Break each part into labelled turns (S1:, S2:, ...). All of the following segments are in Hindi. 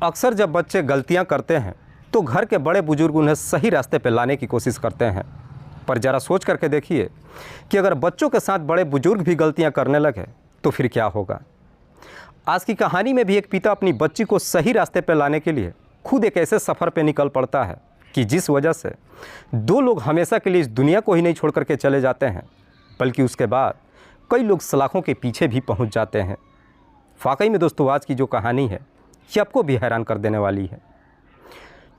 S1: अक्सर जब बच्चे गलतियां करते हैं तो घर के बड़े बुजुर्ग उन्हें सही रास्ते पर लाने की कोशिश करते हैं। पर ज़रा सोच करके देखिए कि अगर बच्चों के साथ बड़े बुजुर्ग भी गलतियां करने लगे तो फिर क्या होगा। आज की कहानी में भी एक पिता अपनी बच्ची को सही रास्ते पर लाने के लिए खुद एक ऐसे सफ़र पर निकल पड़ता है कि जिस वजह से दो लोग हमेशा के लिए इस दुनिया को ही नहीं छोड़ करके चले जाते हैं, बल्कि उसके बाद कई लोग सलाखों के पीछे भी पहुंच जाते हैं। वाकई में दोस्तों, आज की जो कहानी है ये आपको भी हैरान कर देने वाली है।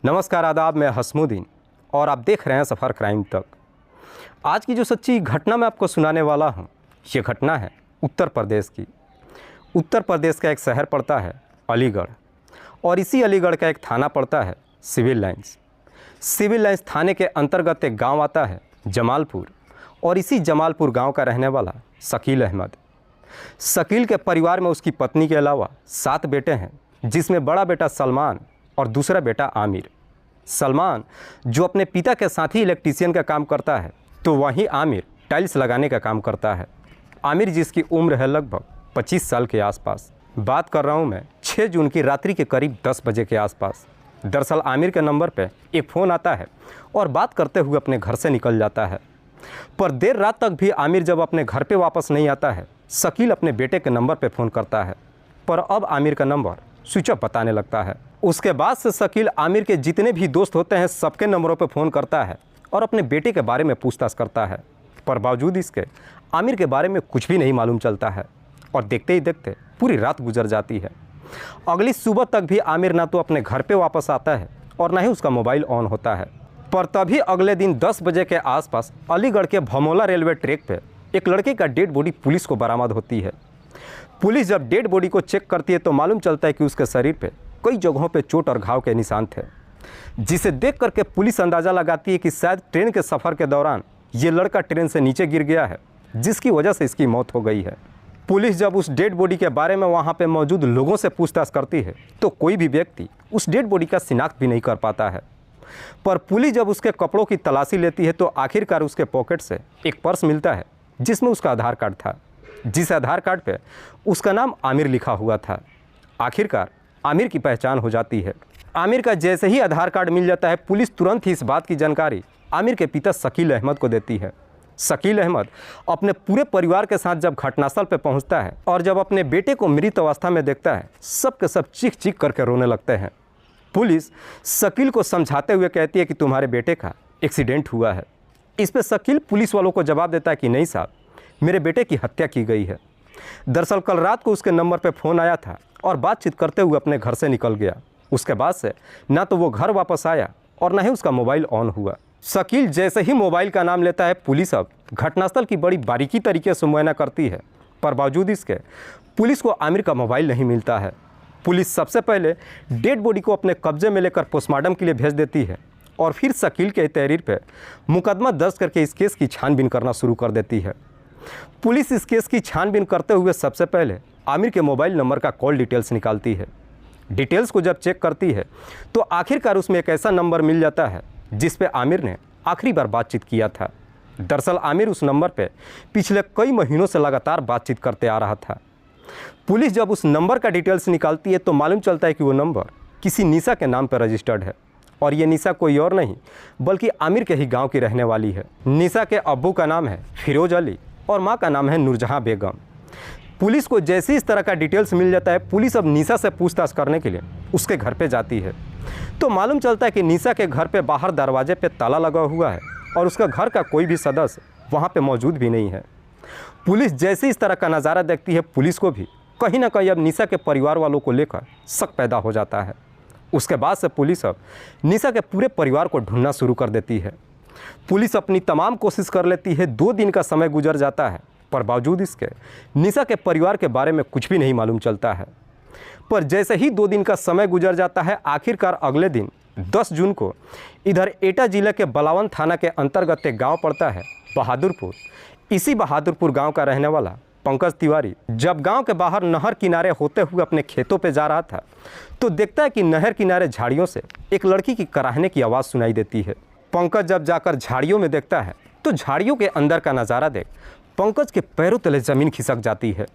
S1: नमस्कार, आदाब, मैं हसमुद्दीन और आप देख रहे हैं सफ़र क्राइम तक। आज की जो सच्ची घटना मैं आपको सुनाने वाला हूँ, ये घटना है उत्तर प्रदेश की। उत्तर प्रदेश का एक शहर पड़ता है अलीगढ़, और इसी अलीगढ़ का एक थाना पड़ता है सिविल लाइंस। सिविल लाइंस थाने के अंतर्गत एक गांव आता है जमालपुर, और इसी जमालपुर गांव का रहने वाला शकील अहमद। शकील के परिवार में उसकी पत्नी के अलावा 7 बेटे हैं, जिसमें बड़ा बेटा सलमान और दूसरा बेटा आमिर। सलमान जो अपने पिता के साथ ही इलेक्ट्रीशियन का काम करता है, तो वहीं आमिर टाइल्स लगाने का काम करता है। आमिर जिसकी उम्र है लगभग 25 साल के आसपास। बात कर रहा हूँ मैं 6 जून की रात्रि के करीब 10 बजे के आसपास। दरअसल आमिर के नंबर पे एक फ़ोन आता है और बात करते हुए अपने घर से निकल जाता है। पर देर रात तक भी आमिर जब अपने घर पे वापस नहीं आता है, शकील अपने बेटे के नंबर पे फ़ोन करता है, पर अब आमिर का नंबर स्विच ऑफ बताने लगता है। उसके बाद से शकील आमिर के जितने भी दोस्त होते हैं सबके नंबरों पे फ़ोन करता है और अपने बेटे के बारे में पूछताछ करता है, पर बावजूद इसके आमिर के बारे में कुछ भी नहीं मालूम चलता है। और देखते ही देखते पूरी रात गुजर जाती है। अगली सुबह तक भी आमिर ना तो अपने घर पे वापस आता है और ना ही उसका मोबाइल ऑन होता है। पर तभी अगले दिन 10 बजे के आसपास अलीगढ़ के भमोला रेलवे ट्रैक पे एक लड़के का डेड बॉडी पुलिस को बरामद होती है। पुलिस जब डेड बॉडी को चेक करती है तो मालूम चलता है कि उसके शरीर पे कई जगहों पे चोट और घाव के निशान थे, जिसे देख करके पुलिस अंदाज़ा लगाती है कि शायद ट्रेन के सफ़र के दौरान ये लड़का ट्रेन से नीचे गिर गया है, जिसकी वजह से इसकी मौत हो गई है। पुलिस जब उस डेड बॉडी के बारे में वहाँ पे मौजूद लोगों से पूछताछ करती है तो कोई भी व्यक्ति उस डेड बॉडी का शिनाख्त भी नहीं कर पाता है। पर पुलिस जब उसके कपड़ों की तलाशी लेती है तो आखिरकार उसके पॉकेट से एक पर्स मिलता है, जिसमें उसका आधार कार्ड था, जिस आधार कार्ड पे उसका नाम आमिर लिखा हुआ था। आखिरकार आमिर की पहचान हो जाती है। आमिर का जैसे ही आधार कार्ड मिल जाता है, पुलिस तुरंत ही इस बात की जानकारी आमिर के पिता शकील अहमद को देती है। शकील अहमद अपने पूरे परिवार के साथ जब घटनास्थल पर पहुंचता है और जब अपने बेटे को मृत अवस्था में देखता है, सब के सब चीख चीख करके रोने लगते हैं। पुलिस शकील को समझाते हुए कहती है कि तुम्हारे बेटे का एक्सीडेंट हुआ है। इस पर शकील पुलिस वालों को जवाब देता है कि नहीं साहब, मेरे बेटे की हत्या की गई है। दरअसल कल रात को उसके नंबर पर फ़ोन आया था और बातचीत करते हुए अपने घर से निकल गया। उसके बाद से ना तो वो घर वापस आया और ना ही उसका मोबाइल ऑन हुआ। शकील जैसे ही मोबाइल का नाम लेता है, पुलिस अब घटनास्थल की बड़ी बारीकी तरीके से मुआयना करती है, पर बावजूद इसके पुलिस को आमिर का मोबाइल नहीं मिलता है। पुलिस सबसे पहले डेड बॉडी को अपने कब्जे में लेकर पोस्टमार्टम के लिए भेज देती है और फिर शकील के तहरीर पर मुकदमा दर्ज करके इस केस की छानबीन करना शुरू कर देती है। पुलिस इस केस की छानबीन करते हुए सबसे पहले आमिर के मोबाइल नंबर का कॉल डिटेल्स निकालती है। डिटेल्स को जब चेक करती है तो आखिरकार उसमें एक ऐसा नंबर मिल जाता है जिस पे आमिर ने आखिरी बार बातचीत किया था। दरअसल आमिर उस नंबर पे पिछले कई महीनों से लगातार बातचीत करते आ रहा था। पुलिस जब उस नंबर का डिटेल्स निकालती है तो मालूम चलता है कि वो नंबर किसी निशा के नाम पर रजिस्टर्ड है, और ये निशा कोई और नहीं बल्कि आमिर के ही गाँव की रहने वाली है। निशा के अब्बू का नाम है फिरोज अली और माँ का नाम है नूरजहाँ बेगम। पुलिस को जैसे इस तरह का डिटेल्स मिल जाता है, पुलिस अब निशा से पूछताछ करने के लिए उसके घर पे जाती है तो मालूम चलता है कि निशा के घर पे बाहर दरवाजे पे ताला लगा हुआ है और उसका घर का कोई भी सदस्य वहाँ पे मौजूद भी नहीं है। पुलिस जैसे इस तरह का नज़ारा देखती है, पुलिस को भी कहीं ना कहीं अब निशा के परिवार वालों को लेकर शक पैदा हो जाता है। उसके बाद से पुलिस अब निशा के पूरे परिवार को ढूंढना शुरू कर देती है। पुलिस अपनी तमाम कोशिश कर लेती है। 2 दिन का समय गुजर जाता है, पर बावजूद इसके निशा के परिवार के बारे में कुछ भी नहीं मालूम चलता है। पर जैसे ही 2 दिन का समय गुजर जाता है, आखिरकार अगले दिन 10 जून को इधर एटा जिले के बलावन थाना के अंतर्गत एक गांव पड़ता है बहादुरपुर। इसी बहादुरपुर गांव का रहने वाला पंकज तिवारी जब गांव के बाहर नहर किनारे होते हुए अपने खेतों पे जा रहा था तो देखता है कि नहर किनारे झाड़ियों से एक लड़की की कराहने की आवाज़ सुनाई देती है। पंकज जब जाकर झाड़ियों में देखता है तो झाड़ियों के अंदर का नज़ारा देख पंकज के पैरों तले ज़मीन खिसक जाती है।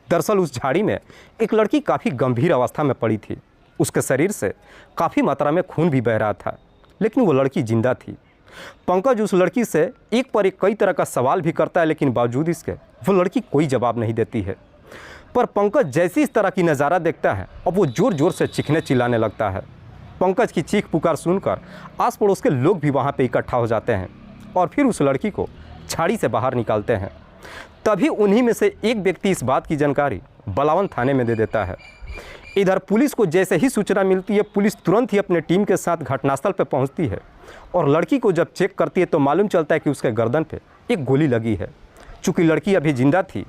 S1: दरअसल उस झाड़ी में एक लड़की काफ़ी गंभीर अवस्था में पड़ी थी। उसके शरीर से काफ़ी मात्रा में खून भी बह रहा था, लेकिन वो लड़की जिंदा थी। पंकज उस लड़की से एक पर एक कई तरह का सवाल भी करता है, लेकिन बावजूद इसके वो लड़की कोई जवाब नहीं देती है। पर पंकज जैसी इस तरह की नज़ारा देखता है, अब वो ज़ोर ज़ोर से चीखने चिल्लाने लगता है। पंकज की चीख पुकार सुनकर आस पड़ोस के लोग भी वहाँ पे इकट्ठा हो जाते हैं और फिर उस लड़की को झाड़ी से बाहर निकालते हैं। तभी उन्हीं में से एक व्यक्ति इस बात की जानकारी बलावन थाने में दे देता है। इधर पुलिस को जैसे ही सूचना मिलती है, पुलिस तुरंत ही अपने टीम के साथ घटनास्थल पर पहुंचती है और लड़की को जब चेक करती है तो मालूम चलता है कि उसके गर्दन पे एक गोली लगी है। चूँकि लड़की अभी जिंदा थी,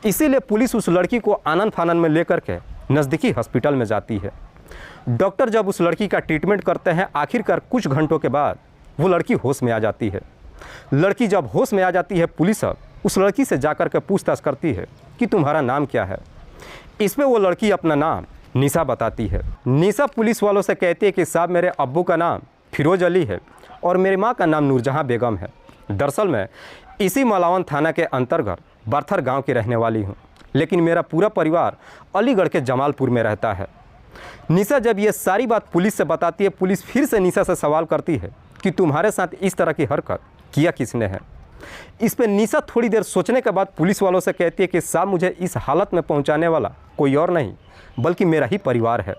S1: इसीलिए पुलिस उस लड़की को आनन फानन में लेकर के नज़दीकी हॉस्पिटल में जाती है। डॉक्टर जब उस लड़की का ट्रीटमेंट करते हैं, आखिरकार कुछ घंटों के बाद वो लड़की होश में आ जाती है। लड़की जब होश में आ जाती है, पुलिस अब उस लड़की से जाकर के पूछताछ करती है कि तुम्हारा नाम क्या है। इसमें वो लड़की अपना नाम निशा बताती है। निशा पुलिस वालों से कहती है कि साहब, मेरे अब्बू का नाम फिरोज अली है और मेरी माँ का नाम नूरजहाँ बेगम है। दरअसल मैं इसी मलावन थाना के अंतर्गत बर्थर गांव की रहने वाली हूं, लेकिन मेरा पूरा परिवार अलीगढ़ के जमालपुर में रहता है। निशा जब ये सारी बात पुलिस से बताती है, पुलिस फिर से निशा से सवाल करती है कि तुम्हारे साथ इस तरह की हरकत किया किसने है। इस पर निशा थोड़ी देर सोचने के बाद पुलिस वालों से कहती है कि साहब, मुझे इस हालत में पहुंचाने वाला कोई और नहीं बल्कि मेरा ही परिवार है।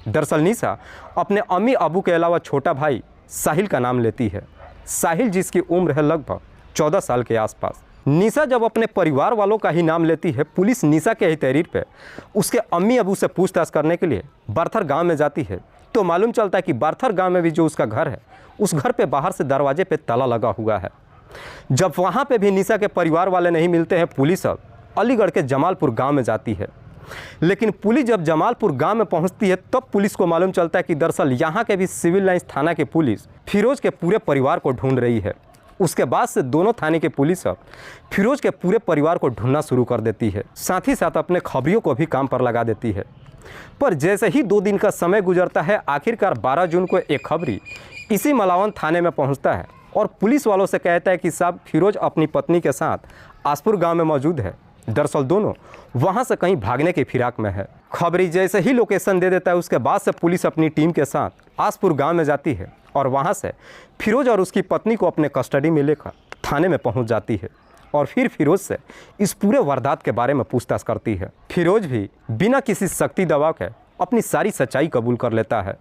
S1: दरअसल निशा अपने अम्मी अबू के अलावा छोटा भाई साहिल का नाम लेती है। साहिल जिसकी उम्र है लगभग 14 साल के आसपास। निशा जब अपने परिवार वालों का ही नाम लेती है, पुलिस निशा के ही तहरीर पे उसके अम्मी अबू से पूछताछ करने के लिए बर्थर गांव में जाती है तो मालूम चलता है कि बर्थर गांव में भी जो उसका घर है, उस घर पे बाहर से दरवाजे पे ताला लगा हुआ है। जब वहाँ पे भी निशा के परिवार वाले नहीं मिलते हैं, पुलिस अब अलीगढ़ के जमालपुर गाँव में जाती है। लेकिन पुलिस जब जमालपुर गांव में पहुंचती है, तब पुलिस को मालूम चलता है कि दरअसल यहां के भी सिविल लाइंस थाना की पुलिस फिरोज के पूरे परिवार को ढूंढ रही है। उसके बाद से दोनों थाने की पुलिस अब फिरोज के पूरे परिवार को ढूंढना शुरू कर देती है, साथ ही साथ अपने खबरियों को भी काम पर लगा देती है। पर जैसे ही 2 दिन का समय गुजरता है, आखिरकार 12 जून को एक खबरी इसी मलावन थाने में पहुँचता है और पुलिस वालों से कहता है कि साहब, फिरोज अपनी पत्नी के साथ आसपुर गाँव में मौजूद है। दरअसल दोनों वहां से कहीं भागने की फिराक में है। खबरी जैसे ही लोकेशन दे देता है, उसके बाद से पुलिस अपनी टीम के साथ आसपुर गांव में जाती है और वहां से फिरोज और उसकी पत्नी को अपने कस्टडी में लेकर थाने में पहुंच जाती है और फिर फिरोज से इस पूरे वारदात के बारे में पूछताछ करती है। फिरोज भी बिना किसी शक्ति दबाव के अपनी सारी सच्चाई कबूल कर लेता है।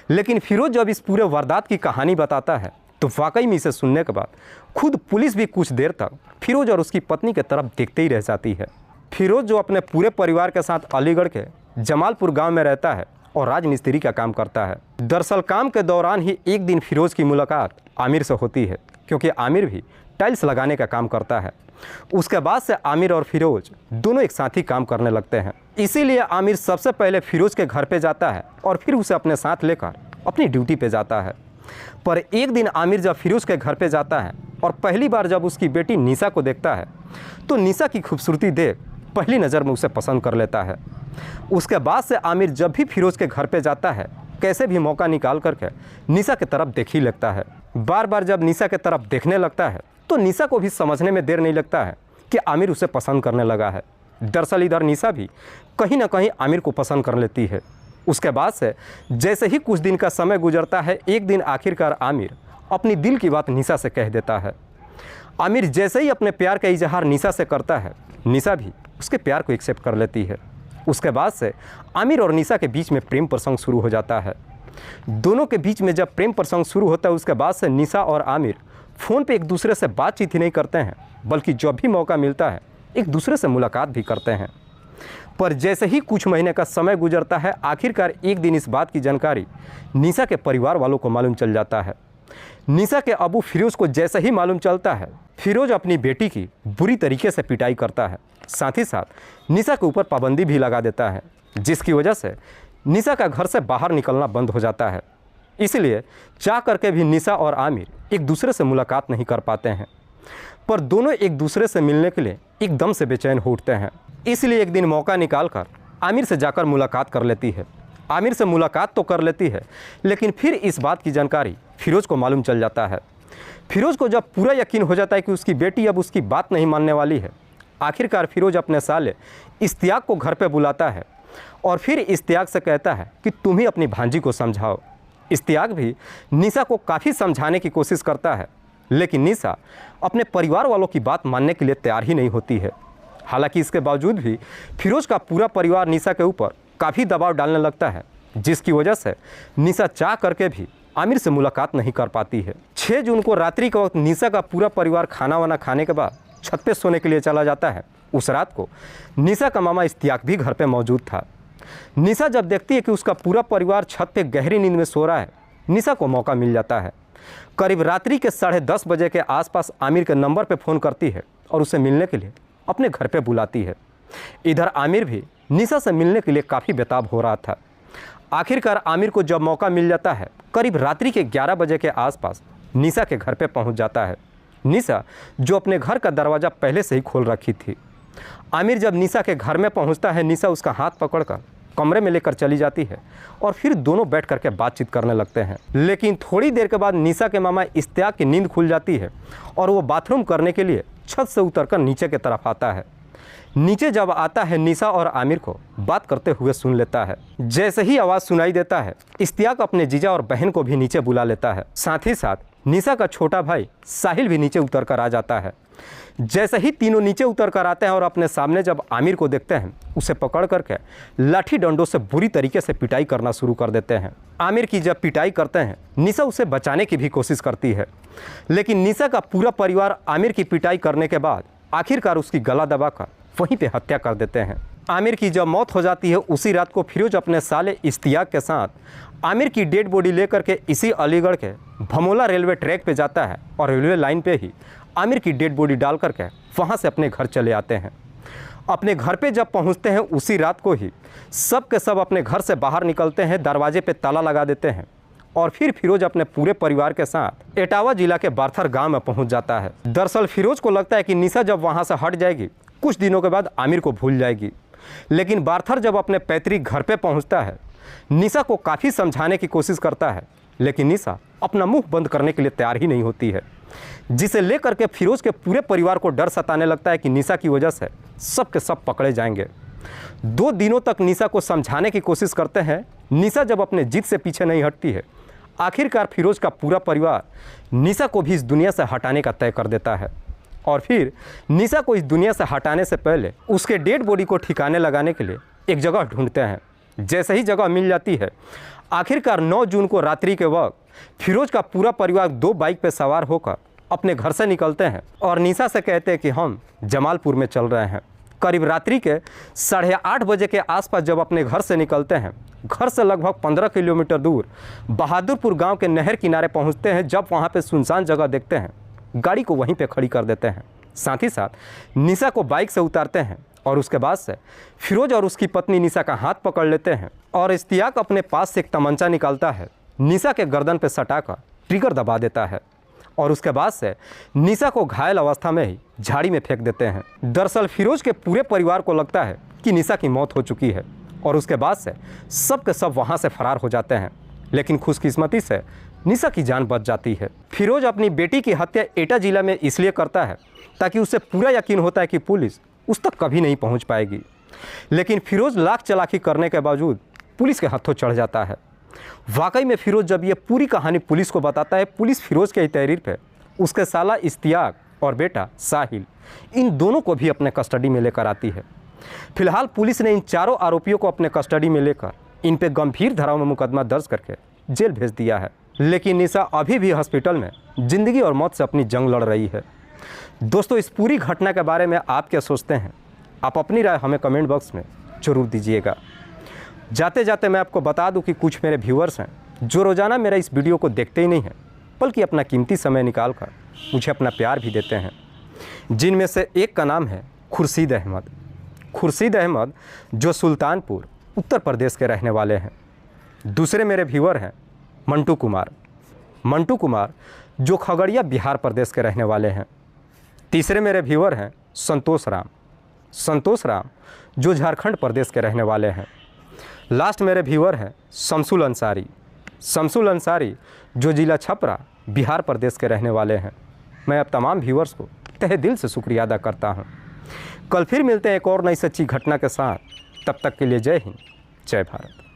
S1: लेकिन फिरोज जब इस पूरे वारदात की कहानी बताता है तो वाकई में इसे सुनने के बाद खुद पुलिस भी कुछ देर तक फिरोज और उसकी पत्नी की तरफ देखते ही रह जाती है। फिरोज जो अपने पूरे परिवार के साथ अलीगढ़ के जमालपुर गांव में रहता है और राजमिस्त्री का काम करता है। दरअसल काम के दौरान ही एक दिन फिरोज की मुलाकात आमिर से होती है, क्योंकि आमिर भी टाइल्स लगाने का काम करता है। उसके बाद से आमिर और फिरोज दोनों एक साथ ही काम करने लगते हैं। इसीलिए आमिर सबसे पहले फिरोज के घर पे जाता है और फिर उसे अपने साथ लेकर अपनी ड्यूटी पे जाता है। पर एक दिन आमिर जब फिरोज के घर पे जाता है और पहली बार जब उसकी बेटी निशा को देखता है तो निशा की खूबसूरती देख पहली नज़र में उसे पसंद कर लेता है। उसके बाद से आमिर जब भी फिरोज के घर पे जाता है, कैसे भी मौका निकाल करके निशा की तरफ देख ही लगता है। बार बार जब निशा की तरफ देखने लगता है तो निशा को भी समझने में देर नहीं लगता है कि आमिर उसे पसंद करने लगा है। दरअसल इधर निशा भी कहीं ना कहीं आमिर को पसंद कर लेती है। उसके बाद से जैसे ही कुछ दिन का समय गुजरता है, एक दिन आखिरकार आमिर अपनी दिल की बात निशा से कह देता है। आमिर जैसे ही अपने प्यार का इजहार निशा से करता है, निशा भी उसके प्यार को एक्सेप्ट कर लेती है। उसके बाद से आमिर और निशा के बीच में प्रेम प्रसंग शुरू हो जाता है। दोनों के बीच में जब प्रेम प्रसंग शुरू होता है, उसके बाद से निशा और आमिर फ़ोन पे एक दूसरे से बातचीत ही नहीं करते हैं, बल्कि जब भी मौका मिलता है एक दूसरे से मुलाकात भी करते हैं। पर जैसे ही कुछ महीने का समय गुजरता है, आखिरकार एक दिन इस बात की जानकारी निशा के परिवार वालों को मालूम चल जाता है। निशा के अबू फिरोज को जैसे ही मालूम चलता है, फिरोज अपनी बेटी की बुरी तरीके से पिटाई करता है। साथ ही साथ निशा के ऊपर पाबंदी भी लगा देता है, जिसकी वजह से निशा का घर से बाहर निकलना बंद हो जाता है। इसलिए चाह करके भी निशा और आमिर एक दूसरे से मुलाकात नहीं कर पाते हैं। पर दोनों एक दूसरे से मिलने के लिए एकदम से बेचैन हो उठते हैं। इसलिए एक दिन मौका निकालकर आमिर से जाकर मुलाकात कर लेती है। आमिर से मुलाकात तो कर लेती है, लेकिन फिर इस बात की जानकारी फिरोज को मालूम चल जाता है। फिरोज को जब पूरा यकीन हो जाता है कि उसकी बेटी अब उसकी बात नहीं मानने वाली है, आखिरकार फिरोज अपने साले इश्तियाक को घर पे बुलाता है और फिर इश्तियाक से कहता है कि तुम ही अपनी भांजी को समझाओ। इश्तियाक भी निशा को काफ़ी समझाने की कोशिश करता है, लेकिन निशा अपने परिवार वालों की बात मानने के लिए तैयार ही नहीं होती है। हालांकि इसके बावजूद भी फिरोज का पूरा परिवार निशा के ऊपर काफ़ी दबाव डालने लगता है, जिसकी वजह से निशा चाह करके भी आमिर से मुलाकात नहीं कर पाती है। 6 जून को रात्रि के वक्त निशा का पूरा परिवार खाना वाना खाने के बाद छत पे सोने के लिए चला जाता है। उस रात को निशा का मामा इश्तियाक भी घर पे मौजूद था। निशा जब देखती है कि उसका पूरा परिवार छत पे गहरी नींद में सो रहा है, निशा को मौका मिल जाता है। करीब रात्रि के 10:30 बजे के आसपास आमिर के नंबर पे फ़ोन करती है और उसे मिलने के लिए अपने घर पे बुलाती है। इधर आमिर भी निशा से मिलने के लिए काफ़ी बेताब हो रहा था। आखिरकार आमिर को जब मौका मिल जाता है, करीब रात्रि के 11 बजे के आसपास निशा के घर पे पहुंच जाता है। निशा जो अपने घर का दरवाज़ा पहले से ही खोल रखी थी। आमिर जब निशा के घर में पहुंचता है, निशा उसका हाथ पकड़कर कमरे में लेकर चली जाती है और फिर दोनों बैठ करके बातचीत करने लगते हैं। लेकिन थोड़ी देर के बाद निशा के मामा इश्तियाक की नींद खुल जाती है और वो बाथरूम करने के लिए छत से उतरकर नीचे की तरफ आता है। नीचे जब आता है, निशा और आमिर को बात करते हुए सुन लेता है। जैसे ही आवाज़ सुनाई देता है, इश्तियाक अपने जीजा और बहन को भी नीचे बुला लेता है। साथ ही साथ निशा का छोटा भाई साहिल भी नीचे उतर कर आ जाता है। जैसे ही तीनों नीचे उतर कर आते हैं और अपने सामने जब आमिर को देखते हैं, उसे पकड़ करके लाठी डंडों से बुरी तरीके से पिटाई करना शुरू कर देते हैं। आमिर की जब पिटाई करते हैं, निशा उसे बचाने की भी कोशिश करती है, लेकिन निशा का पूरा परिवार आमिर की पिटाई करने के बाद आखिरकार उसकी गला दबाकर वहीं पे हत्या कर देते हैं। आमिर की जब मौत हो जाती है, उसी रात को फिरोज अपने साले इश्तियाक के साथ आमिर की डेड बॉडी लेकर के इसी अलीगढ़ के भमोला रेलवे ट्रैक पे जाता है और रेलवे लाइन पे ही आमिर की डेड बॉडी डाल करके वहाँ से अपने घर चले आते हैं। अपने घर पे जब पहुँचते हैं, उसी रात को ही सब के सब अपने घर से बाहर निकलते हैं, दरवाजे पे ताला लगा देते हैं और फिर फिरोज अपने पूरे परिवार के साथ एटावा जिला के बार्थर गाँव में पहुँच जाता है। दरअसल फिरोज को लगता है कि निशा जब वहाँ से हट जाएगी, कुछ दिनों के बाद आमिर को भूल जाएगी। लेकिन बार्थर जब अपने पैतृक घर पे पहुंचता है, निशा को काफ़ी समझाने की कोशिश करता है, लेकिन निशा अपना मुंह बंद करने के लिए तैयार ही नहीं होती है, जिसे लेकर के फिरोज के पूरे परिवार को डर सताने लगता है कि निशा की वजह से सब के सब पकड़े जाएंगे। 2 दिनों तक निशा को समझाने की कोशिश करते हैं। निशा जब अपने जिद से पीछे नहीं हटती है, आखिरकार फिरोज का पूरा परिवार निशा को भी इस दुनिया से हटाने का तय कर देता है और फिर निशा को इस दुनिया से हटाने से पहले उसके डेड बॉडी को ठिकाने लगाने के लिए एक जगह ढूंढते हैं। जैसे ही जगह मिल जाती है, आखिरकार 9 जून को रात्रि के वक्त फिरोज का पूरा परिवार 2 बाइक पर सवार होकर अपने घर से निकलते हैं और निशा से कहते हैं कि हम जमालपुर में चल रहे हैं। करीब रात्रि के 8:30 बजे के आसपास जब अपने घर से निकलते हैं, घर से लगभग 15 किलोमीटर दूर बहादुरपुर गाँव के नहर किनारे पहुँचते हैं। जब वहाँ पर सुनसान जगह देखते हैं, गाड़ी को वहीं पे खड़ी कर देते हैं। साथ ही साथ निशा को बाइक से उतारते हैं और उसके बाद से फिरोज और उसकी पत्नी निशा का हाथ पकड़ लेते हैं और इश्तियाक अपने पास से एक तमंचा निकालता है, निशा के गर्दन पे सटाकर ट्रिगर दबा देता है और उसके बाद से निशा को घायल अवस्था में ही झाड़ी में फेंक देते हैं। दरअसल फिरोज के पूरे परिवार को लगता है कि निशा की मौत हो चुकी है और उसके बाद से सब के सब वहाँ से फरार हो जाते हैं, लेकिन खुशकिस्मती से निशा की जान बच जाती है। फिरोज अपनी बेटी की हत्या एटा जिला में इसलिए करता है ताकि उसे पूरा यकीन होता है कि पुलिस उस तक कभी नहीं पहुंच पाएगी, लेकिन फिरोज लाख चालाकी करने के बावजूद पुलिस के हाथों चढ़ जाता है। वाकई में फिरोज जब ये पूरी कहानी पुलिस को बताता है, पुलिस फिरोज के तहरीर पे उसके साला इश्तियाक और बेटा साहिल, इन दोनों को भी अपने कस्टडी में लेकर आती है। फिलहाल पुलिस ने इन चारों आरोपियों को अपने कस्टडी में लेकर इन पे गंभीर धाराओं में मुकदमा दर्ज करके जेल भेज दिया है। लेकिन निशा अभी भी हॉस्पिटल में ज़िंदगी और मौत से अपनी जंग लड़ रही है। दोस्तों, इस पूरी घटना के बारे में आप क्या सोचते हैं? आप अपनी राय हमें कमेंट बॉक्स में ज़रूर दीजिएगा। जाते जाते मैं आपको बता दूं कि कुछ मेरे व्यूअर्स हैं जो रोज़ाना मेरा इस वीडियो को देखते ही नहीं हैं, बल्कि अपना कीमती समय निकाल कर मुझे अपना प्यार भी देते हैं, जिनमें से एक का नाम है खुर्शीद अहमद। खुर्शीद अहमद जो सुल्तानपुर उत्तर प्रदेश के रहने वाले हैं। दूसरे मेरे व्यूअर हैं मंटू कुमार। मंटू कुमार जो खगड़िया बिहार प्रदेश के रहने वाले हैं। तीसरे मेरे व्यूअर हैं संतोष राम। संतोष राम जो झारखंड प्रदेश के रहने वाले हैं। लास्ट मेरे व्यूअर हैं शमसुल अंसारी। शमसुल अंसारी जो जिला छपरा बिहार प्रदेश के रहने वाले हैं। मैं अब तमाम व्यूअर्स को तहे दिल से शुक्रिया अदा करता हूं। कल फिर मिलते हैं एक और नई सच्ची घटना के साथ। तब तक के लिए जय हिंद, जय भारत।